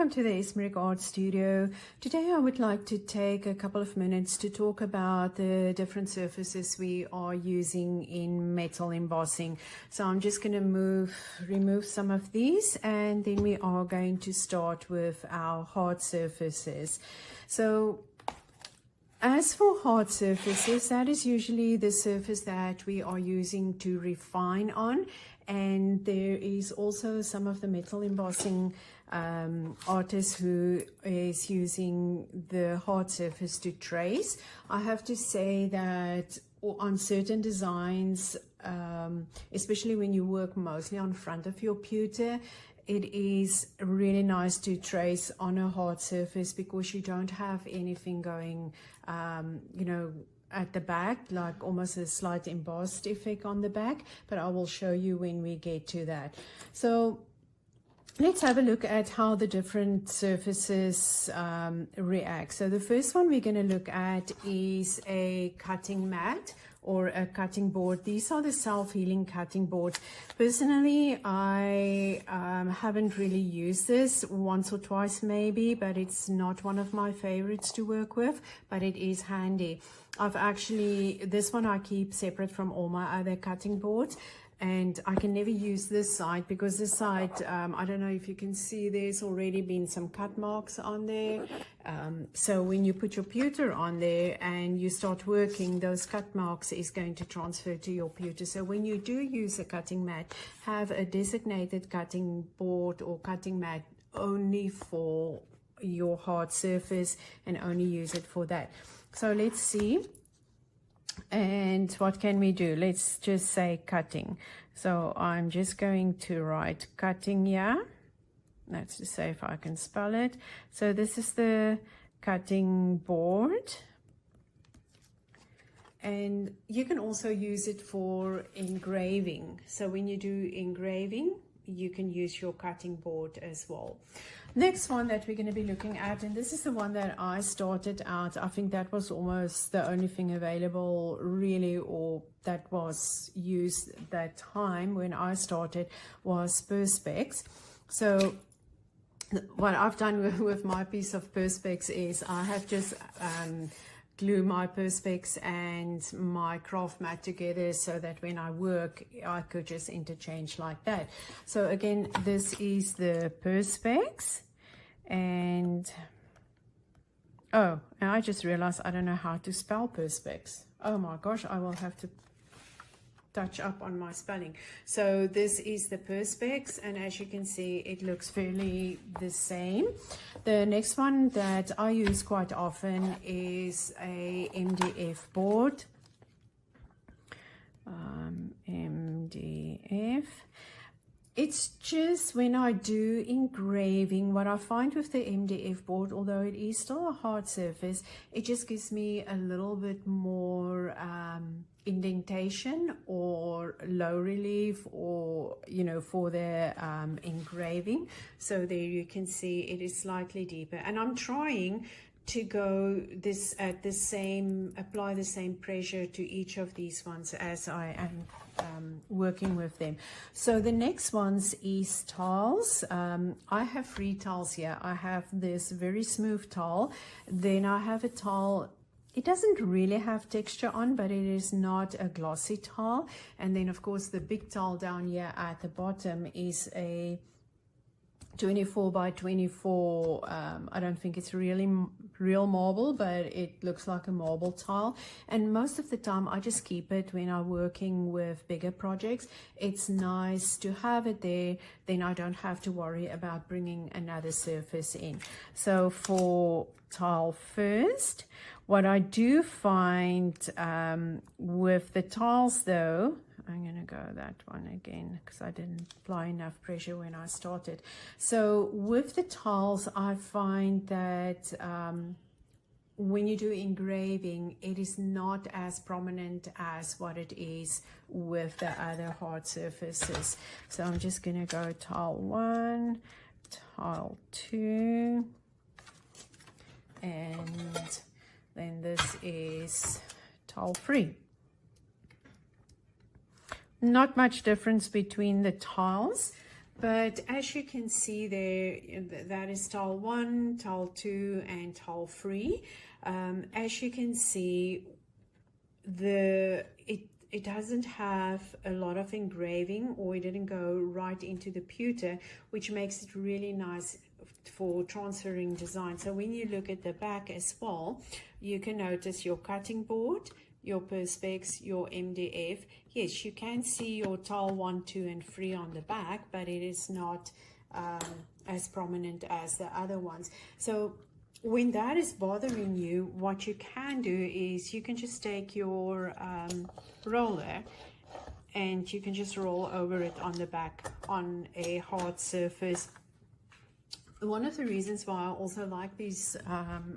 welcome to the Esmeric Art Studio. Today I would like to take a couple of minutes to talk about the different surfaces we are using in metal embossing. So I'm just going to remove some of these, and then we are going to start with our hard surfaces. So as for hard surfaces, that is usually the surface that we are using to refine on, and there is also some of the metal embossing artists who is using the hard surface to trace. I have to say that on certain designs, especially when you work mostly on front of your pewter, it is really nice to trace on a hard surface because you don't have anything going, at the back, like almost a slight embossed effect on the back, but I will show you when we get to that. So let's have a look at how the different surfaces react. So the first one we're going to look at is a cutting mat or a cutting board. These are the self-healing cutting boards. Personally, I haven't really used this, once or twice maybe, but it's not one of my favorites to work with, but it is handy. This one I keep separate from all my other cutting boards, and I can never use this side because this side, I don't know if you can see, there's already been some cut marks on there. So when you put your pewter on there and you start working, those cut marks is going to transfer to your pewter. So when you do use a cutting mat, have a designated cutting board or cutting mat only for your hard surface and only use it for that. So let's see. And what can we do? Let's just say cutting. So I'm just going to write cutting here. That's to say if I can spell it. So this is the cutting board. And you can also use it for engraving. So when you do engraving, you can use your cutting board as well. Next one that we're going to be looking at, and this is the one that I started out, I think that was almost the only thing available really, or that was used that time when I started, was Perspex. So what I've done with my piece of Perspex is I have just glue my Perspex and my craft mat together so that when I work I could just interchange like that. So again, this is the Perspex, and I just realized I don't know how to spell Perspex. Oh my gosh, I will have to touch up on my spelling. So this is the Perspex, and as you can see, it looks fairly the same. The next one that I use quite often is a MDF board. MDF. It's just when I do engraving, what I find with the MDF board, although it is still a hard surface, it just gives me a little bit more indentation or low relief, or for the engraving. So there you can see it is slightly deeper, and I'm trying to go apply the same pressure to each of these ones as I am working with them. So the next ones is tiles. I have 3 tiles here. I have this very smooth tile, then I have a tile, it doesn't really have texture on, but it is not a glossy tile, and then of course the big tile down here at the bottom is a 24 by 24. I don't think it's really real marble, but it looks like a marble tile, and most of the time I just keep it when I'm working with bigger projects. It's nice to have it there, then I don't have to worry about bringing another surface in. So for tile first, what I do find with the tiles though, I'm going to go that one again because I didn't apply enough pressure when I started. So with the tiles, I find that when you do engraving, it is not as prominent as what it is with the other hard surfaces. So I'm just going to go tile 1, tile 2, and then this is tile 3. Not much difference between the tiles. But as you can see there, that is tile 1, tile 2, and tile 3. As you can see, it doesn't have a lot of engraving, or it didn't go right into the pewter, which makes it really nice for transferring design. So when you look at the back as well, you can notice your cutting board, your perspex, your MDF. Yes, you can see your tile 1, 2, and 3 on the back, but it is not as prominent as the other ones. So when that is bothering you, what you can do is you can just take your roller and you can just roll over it on the back on a hard surface. One of the reasons why I also like these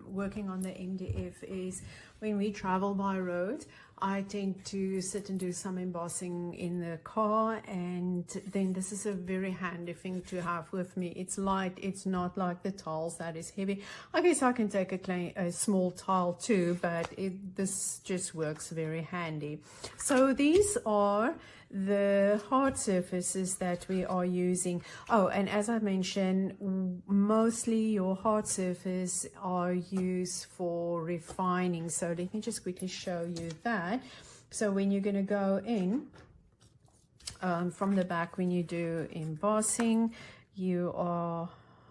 working on the MDF is when we travel by road, I tend to sit and do some embossing in the car, and then this is a very handy thing to have with me. It's light, it's not like the tiles that is heavy. I guess I can take a small tile too, but this just works very handy. So these are the hard surfaces that we are using. Oh, and as I mentioned, mostly your hard surface are used for refining. So let me just quickly show you that. So when you're going to go in from the back, when you do embossing, you are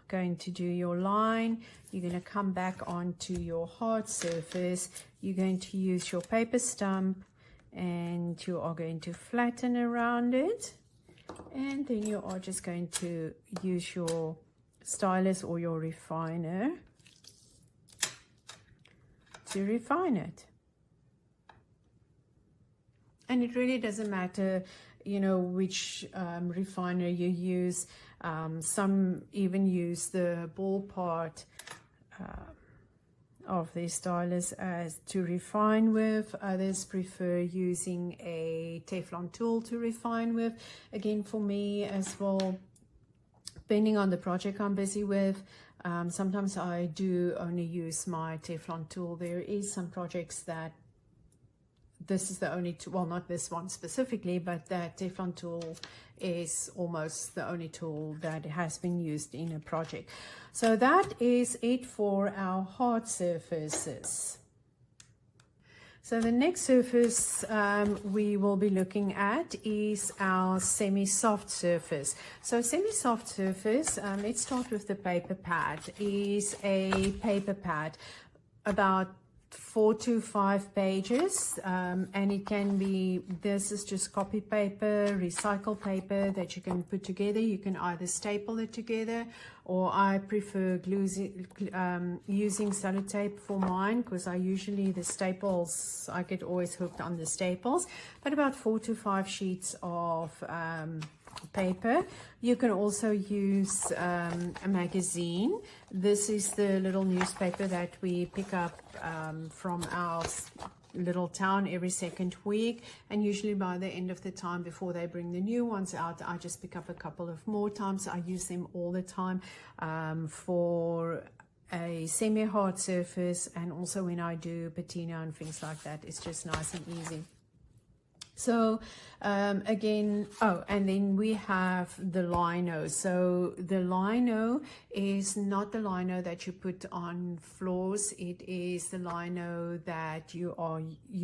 going to do your line. You're going to come back onto your hard surface. You're going to use your paper stump, and you are going to flatten around it, and then you are just going to use your stylus or your refiner to refine it. And it really doesn't matter, you know, which refiner you use. Some even use the ball part of the stylus as to refine with. Others prefer using a Teflon tool to refine with. Again, for me as well, depending on the project I'm busy with, sometimes I do only use my Teflon tool. There is some projects that this is the only tool, well, not this one specifically, but that Teflon tool is almost the only tool that has been used in a project. So that is it for our hard surfaces. So the next surface we will be looking at is our semi-soft surface. So semi-soft surface, let's start with the paper pad, is a paper pad about 4 to 5 pages, and it can be, this is just copy paper, recycled paper that you can put together. You can either staple it together, or I prefer using sellotape for mine, because I usually, the staples, I get always hooked on the staples. But about 4 to 5 sheets of paper. You can also use a magazine. This is the little newspaper that we pick up from our little town every second week, and usually by the end of the time before they bring the new ones out, I just pick up a couple of more times. I use them all the time for a semi-hard surface, and also when I do patina and things like that, it's just nice and easy. So again, oh, and then we have the lino. So the lino is not the lino that you put on floors. It is the lino that you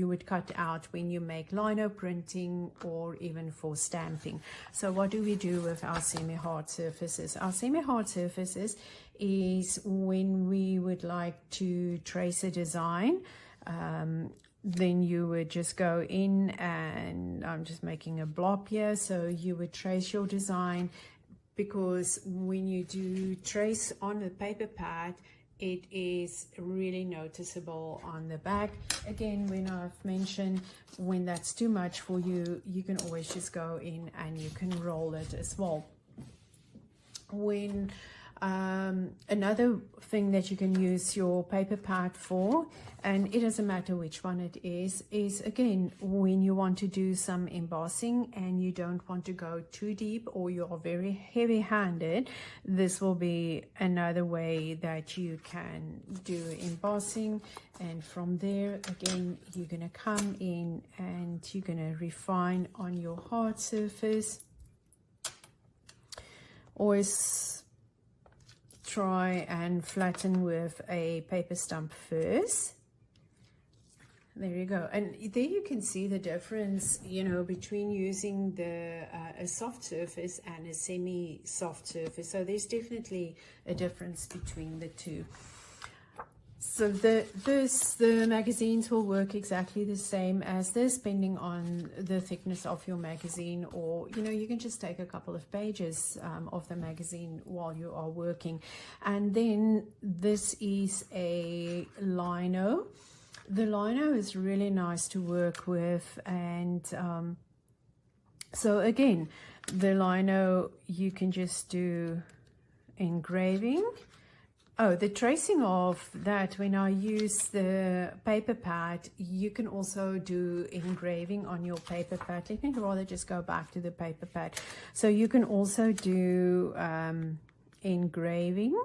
would cut out when you make lino printing or even for stamping. So what do we do with our semi-hard surfaces? Our semi-hard surfaces is when we would like to trace a design. Then you would just go in, and I'm just making a blob here. So you would trace your design, because when you do trace on a paper pad, it is really noticeable on the back. Again, when I've mentioned, when that's too much for you, you can always just go in and you can roll it as well. When another thing that you can use your paper pad for, and it doesn't matter which one it is again, when you want to do some embossing and you don't want to go too deep, or you are very heavy-handed, this will be another way that you can do embossing. And from there, again, you're going to come in and you're going to refine on your hard surface. always try and flatten with a paper stump first. There you go. And there you can see the difference, you know, between using the a soft surface and a semi-soft surface. So there's definitely a difference between the two. So the magazines will work exactly the same as this, depending on the thickness of your magazine, or, you know, you can just take a couple of pages of the magazine while you are working. And then this is a lino. The lino is really nice to work with, and so again, the lino, you can just do engraving. Oh, the tracing of that, when I use the paper pad, you can also do engraving on your paper pad. Let me rather just go back to the paper pad. So you can also do engraving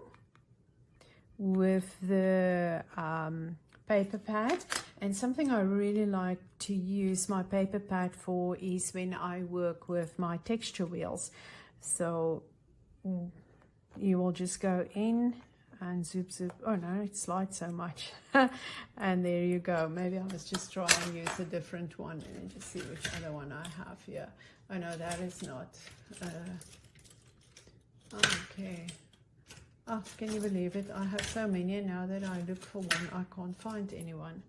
with the paper pad. And something I really like to use my paper pad for is when I work with my texture wheels. So you will just go in and zoop. Oh no, it slides so much. And there you go. Maybe I must just try and use a different one and just see which other one I have here. Oh no, that is not okay. Oh, can you believe it? I have so many, and now that I look for one, I can't find anyone.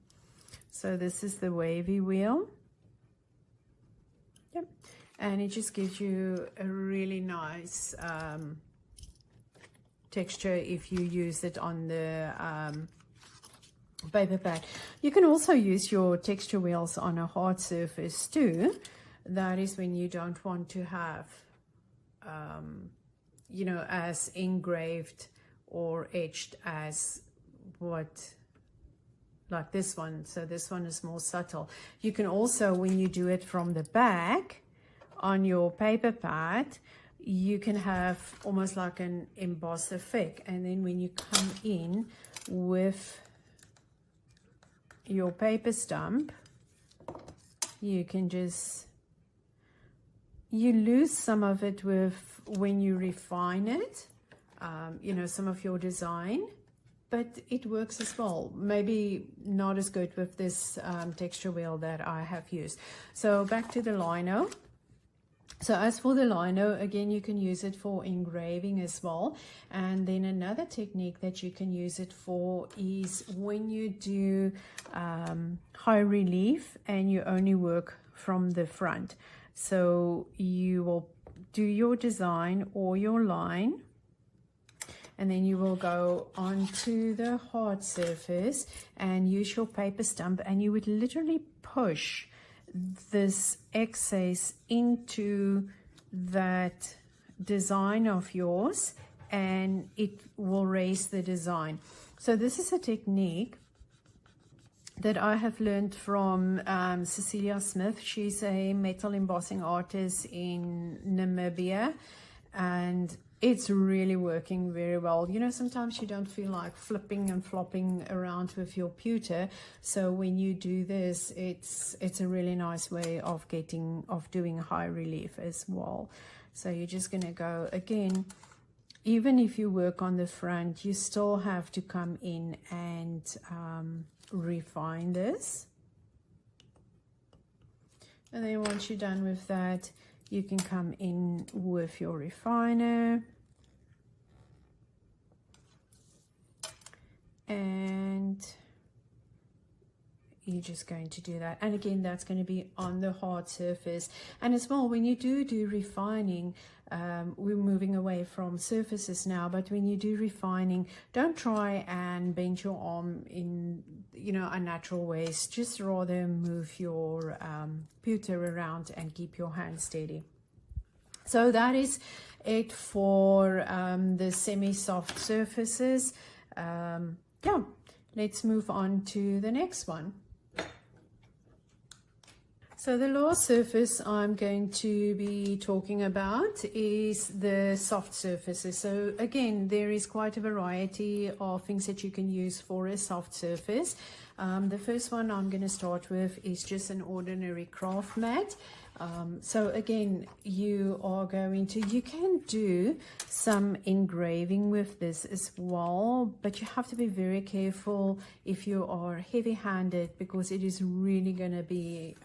So this is the wavy wheel. Yep. And it just gives you a really nice texture if you use it on the paper pad. You can also use your texture wheels on a hard surface too. That is when you don't want to have you know, as engraved or etched as what, like this one. So this one is more subtle. You can also, when you do it from the back on your paper pad, you can have almost like an emboss effect. And then when you come in with your paper stump, you can just, you lose some of it with when you refine it, you know, some of your design, but it works as well. Maybe not as good with this texture wheel that I have used. So back to the lino. So as for the lino, again, you can use it for engraving as well. And then another technique that you can use it for is when you do high relief and you only work from the front. So you will do your design or your line, and then you will go onto the hard surface and use your paper stump, and you would literally push this excess into that design of yours, and it will raise the design. So this is a technique that I have learned from Cecilia Smith. She's a metal embossing artist in Namibia, and it's really working very well. You know, sometimes you don't feel like flipping and flopping around with your pewter. So when you do this, it's a really nice way of doing high relief as well. So you're just gonna go again. Even if you work on the front, you still have to come in and refine this. And then once you're done with that, you can come in with your refiner and you're just going to do that. And again, that's going to be on the hard surface. And as well, when you do refining, we're moving away from surfaces now, but when you do refining, don't try and bend your arm in, you know, unnatural ways. Just rather move your pewter around and keep your hand steady. So that is it for the semi-soft surfaces. Yeah, let's move on to the next one. So the last surface I'm going to be talking about is the soft surfaces. So again, there is quite a variety of things that you can use for a soft surface. The first one I'm going to start with is just an ordinary craft mat. So again, you can do some engraving with this as well, but you have to be very careful if you are heavy-handed, because it is really going to be,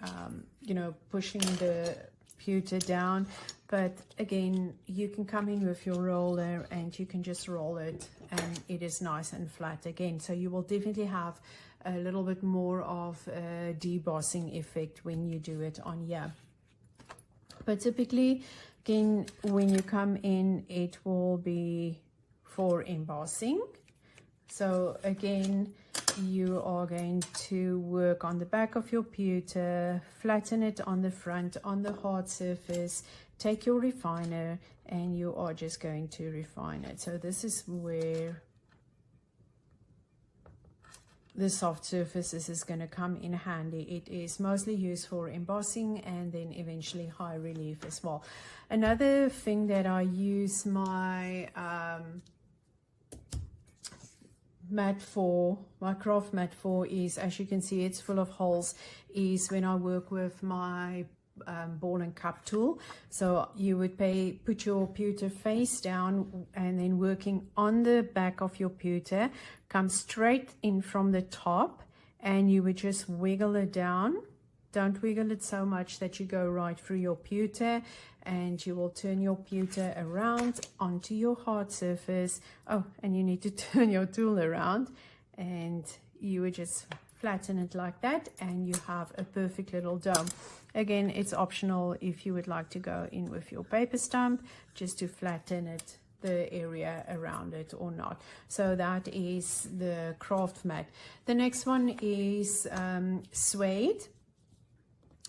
pushing the pewter down. But again, you can come in with your roller and you can just roll it, and it is nice and flat again. So you will definitely have a little bit more of a debossing effect when you do it on here. But typically, again, when you come in, it will be for embossing. So again, you are going to work on the back of your pewter, flatten it on the front, on the hard surface, take your refiner, and you are just going to refine it. So this is where the soft surfaces is going to come in handy. It is mostly used for embossing and then eventually high relief as well. Another thing that I use my mat for, my craft mat for, is, as you can see, it's full of holes, is when I work with my ball and cup tool. So you would put your pewter face down, and then working on the back of your pewter, come straight in from the top, and you would just wiggle it down. Don't wiggle it so much that you go right through your pewter, and you will turn your pewter around onto your hard surface. Oh, and you need to turn your tool around, and you would just flatten it like that, and you have a perfect little dome. Again, it's optional if you would like to go in with your paper stump just to flatten it, the area around it, or not. So that is the craft mat. The next one is suede.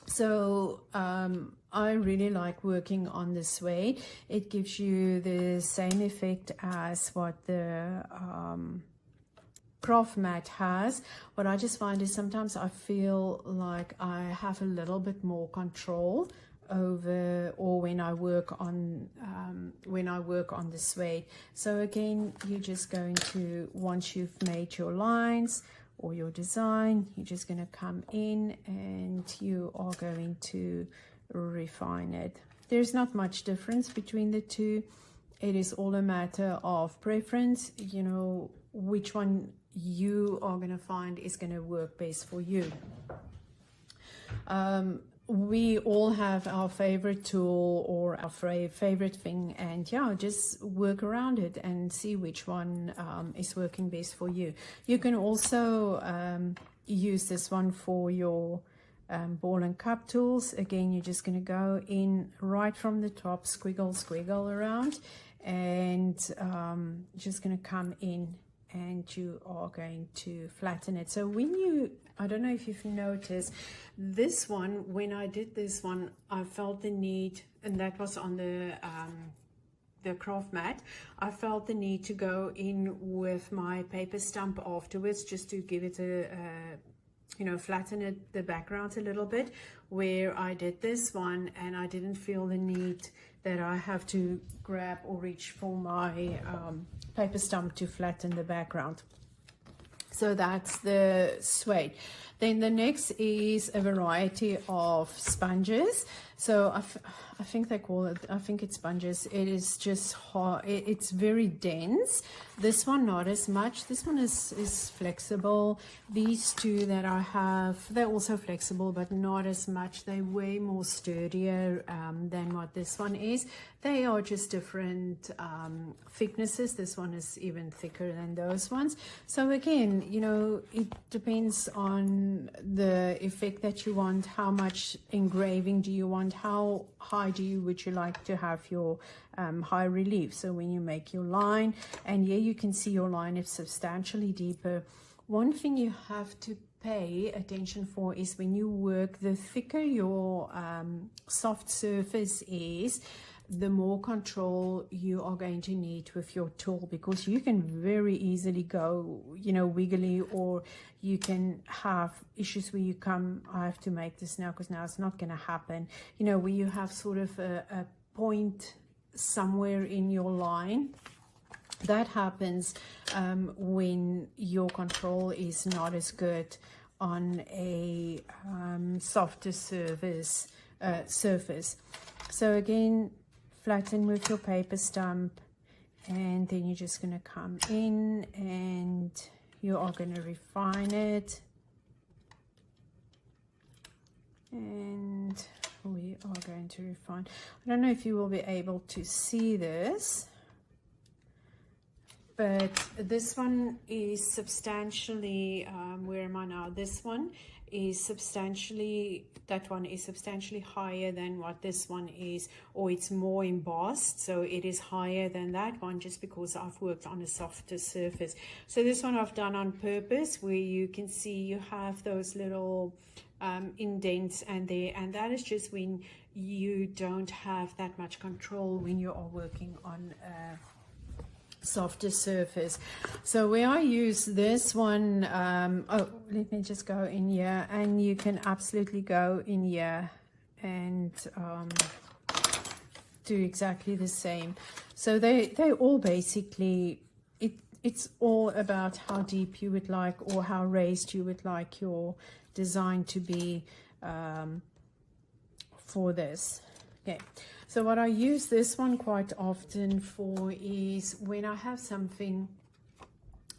So I really like working on the suede. It gives you the same effect as what the craft mat has. What I just find is sometimes I feel like I have a little bit more control over, or when I work on the suede. So again, you're just going to, once you've made your lines or your design, you're just going to come in and you are going to refine it. There's not much difference between the two. It is all a matter of preference, which one you are going to find is going to work best for you. We all have our favorite tool or our favorite thing, and yeah, just work around it and see which one is working best for you. You can also use this one for your ball and cup tools. Again, you're just going to go in right from the top, squiggle around, and just going to come in, and you are going to flatten it. So when you, I don't know if you've noticed, this one, when I did this one, I felt the need, and that was on the craft mat, I felt the need to go in with my paper stump afterwards, just to give it a flatten it, the background a little bit. Where I did this one, and I didn't feel the need that I have to grab or reach for my paper stump to flatten the background. So that's the suede. Then the next is a variety of sponges. So I think they call it, I think it's sponges. It is just hard, it's very dense. This one not as much. This one is flexible. These two that I have, they're also flexible, but not as much. They're way more sturdier than what this one is. They are just different thicknesses. This one is even thicker than those ones. So again, it depends on the effect that you want. How much engraving do you want? How high would you like to have your high relief? So when you make your line, and here you can see your line is substantially deeper. One thing you have to pay attention for is when you work, the thicker your soft surface is, the more control you are going to need with your tool, because you can very easily go, wiggly, or you can have issues where you come, I have to make this now because now it's not going to happen, where you have sort of a point somewhere in your line. That happens when your control is not as good on a softer surface surface. So again, flatten with your paper stump, and then you're just going to come in and you are going to refine it. And we are going to refine. I don't know if you will be able to see this, but this one is substantially, where am I now? This one is substantially, that one is substantially higher than what this one is, or it's more embossed, so it is higher than that one just because I've worked on a softer surface. So this one I've done on purpose, where you can see you have those little indents and that is just when you don't have that much control when you are working on a softer surface. So where I use this one, oh, let me just go in here, and you can absolutely go in here and do exactly the same. So they all basically, it's all about how deep you would like, or how raised you would like your design to be for this. Okay, so what I use this one quite often for is when I have something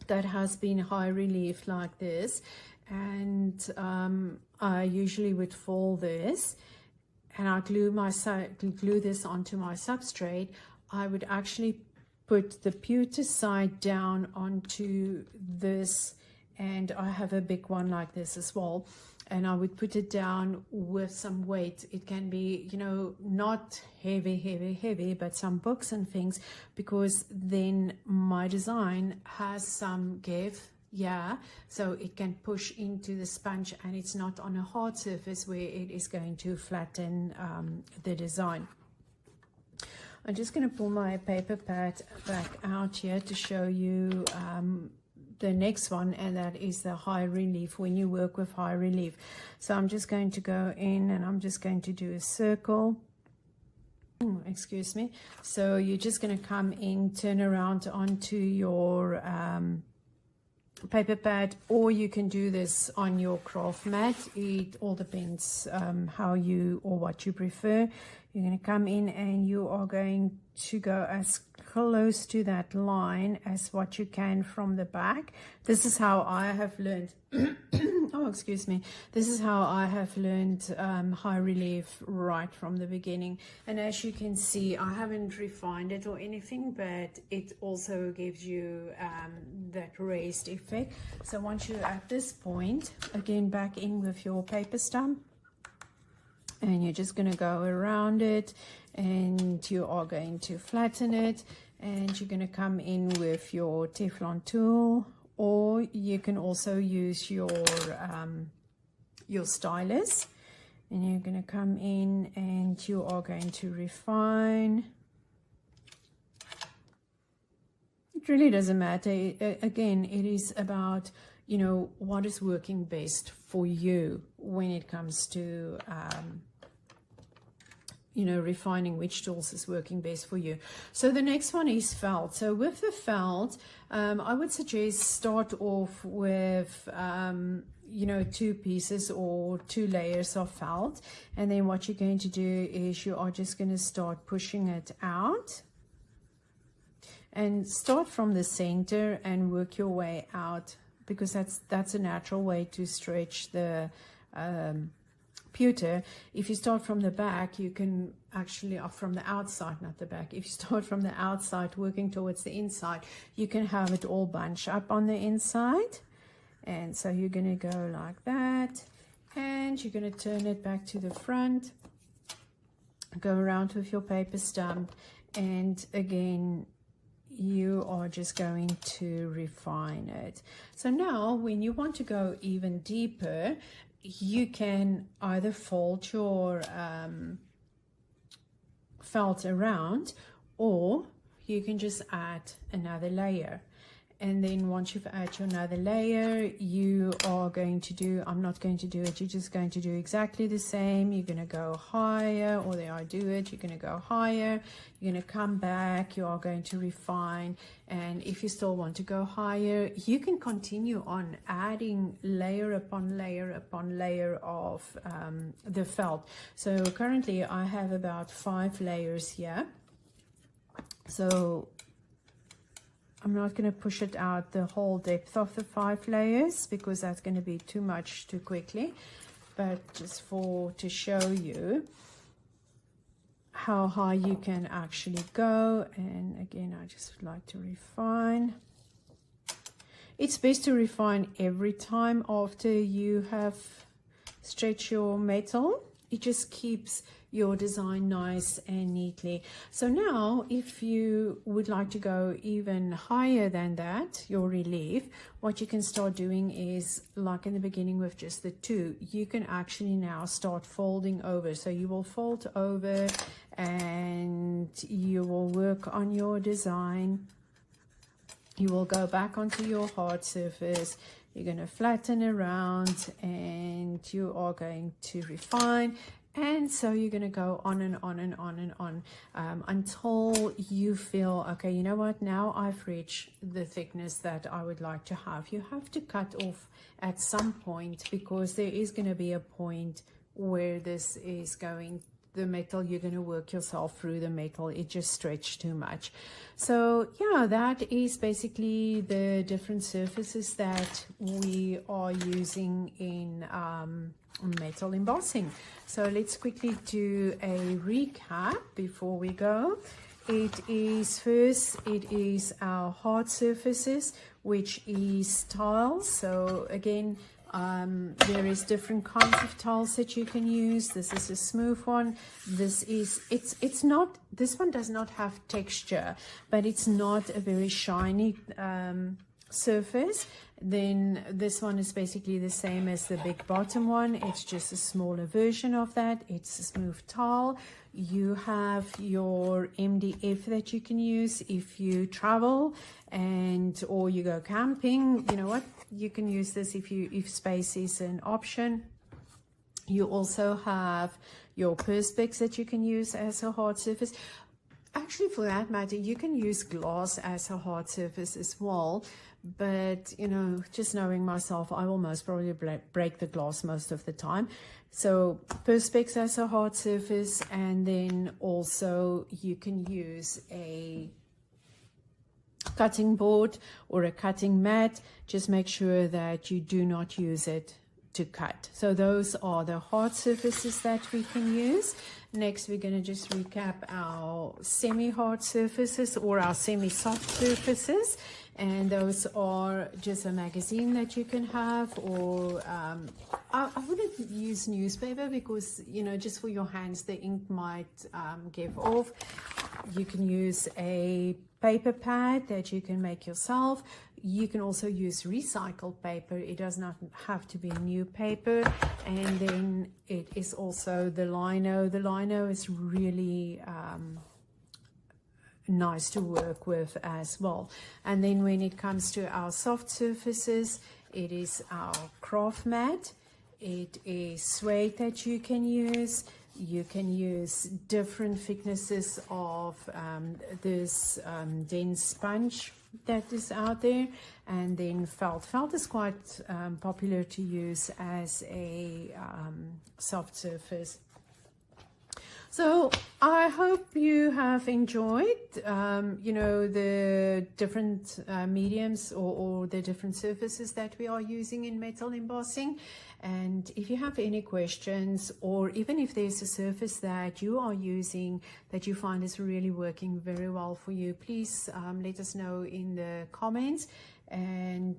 that has been high relief like this, and I usually would fold this and I glue this onto my substrate. I would actually put the pewter side down onto this, and I have a big one like this as well, and I would put it down with some weight. It can be, you know, not heavy, but some books and things, because then my design has some give, yeah, so it can push into the sponge and it's not on a hard surface where it is going to flatten the design. I'm just going to pull my paper pad back out here to show you the next one, and that is the high relief, when you work with high relief. So I'm just going to go in and I'm just going to do a circle. Excuse me. So you're just going to come in, turn around onto your paper pad, or you can do this on your craft mat. It all depends how you or what you prefer. You're going to come in and you are going to go as close to that line as what you can from the back. This is how I have learned oh, excuse me. This is how I have learned high relief right from the beginning. And as you can see, I haven't refined it or anything, but it also gives you that raised effect. So once you're at this point, again, back in with your paper stump, and you're just going to go around it, and you are going to flatten it, and you're going to come in with your Teflon tool, or you can also use your stylus, and you're going to come in and you are going to refine. It really doesn't matter. Again, it is about, you know, what is working best for you when it comes to you know, refining which tools is working best for you. So the next one is felt. So with the felt, I would suggest start off with you know, 2 pieces or 2 layers of felt, and then what you're going to do is you are just going to start pushing it out, and start from the center and work your way out, because that's a natural way to stretch the pewter. If you start from the back, you can actually, from the outside, not the back, if you start from the outside working towards the inside, you can have it all bunch up on the inside. And so you're going to go like that, and you're going to turn it back to the front, go around with your paper stump, and again you are just going to refine it. So now when you want to go even deeper, you can either fold your felt around, or you can just add another layer. and then once you've added your another layer, you are going to do, I'm not going to do it, you're just going to do exactly the same. You're going to go higher, or there I do it, you're going to go higher, you're going to come back, you are going to refine, and if you still want to go higher, you can continue on adding layer upon layer upon layer of the felt. So currently I have about 5 layers here, so I'm not going to push it out the whole depth of the 5 layers because that's going to be too much too quickly, but just to show you how high you can actually go. And again, I just would like to refine. It's best to refine every time after you have stretched your metal. It just keeps your design nice and neatly. So now if you would like to go even higher than that, your relief, what you can start doing is, like in the beginning with just the 2, you can actually now start folding over. So you will fold over and you will work on your design. You will go back onto your hard surface, you're going to flatten around, and you are going to refine. And so you're going to go on and on and on and on until you feel, okay, you know what, now I've reached the thickness that I would like to have. You have to cut off at some point, because there is going to be a point where this is going, the metal, you're going to work yourself through the metal, it just stretched too much. So yeah, that is basically the different surfaces that we are using in metal embossing. So let's quickly do a recap before we go. It is our hard surfaces, which is tiles. So again, there is different kinds of tiles that you can use. This is a smooth one. This one does not have texture, but it's not a very shiny surface. Then this one is basically the same as the big bottom one. It's just a smaller version of that. It's a smooth tile. You have your MDF that you can use if you travel or you go camping. You know what, you can use this if space is an option. You also have your perspex that you can use as a hard surface. Actually, for that matter, you can use glass as a hard surface as well. But, you know, just knowing myself, I will most probably break the glass most of the time. So perspex as a hard surface, and then also you can use a cutting board or a cutting mat. Just make sure that you do not use it to cut. So those are the hard surfaces that we can use. Next, we're going to just recap our semi-hard surfaces or our semi-soft surfaces. And those are just a magazine that you can have, or I wouldn't use newspaper because, you know, just for your hands, the ink might give off. You can use a paper pad that you can make yourself. You can also use recycled paper. It does not have to be new paper. And then it is also the lino. The lino is really nice to work with as well. And then when it comes to our soft surfaces, it is our craft mat. It is suede that you can use. You can use different thicknesses of this dense sponge that is out there. And then felt is quite popular to use as a soft surface. So I hope you have enjoyed, you know, the different mediums or the different surfaces that we are using in metal embossing. And if you have any questions, or even if there's a surface that you are using that you find is really working very well for you, please let us know in the comments. And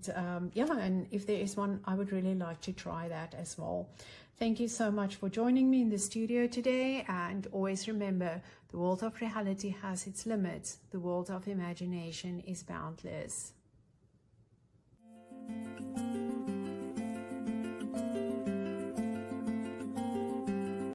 yeah, and if there is one, I would really like to try that as well. Thank you so much for joining me in the studio today, and always remember, the world of reality has its limits. The world of imagination is boundless.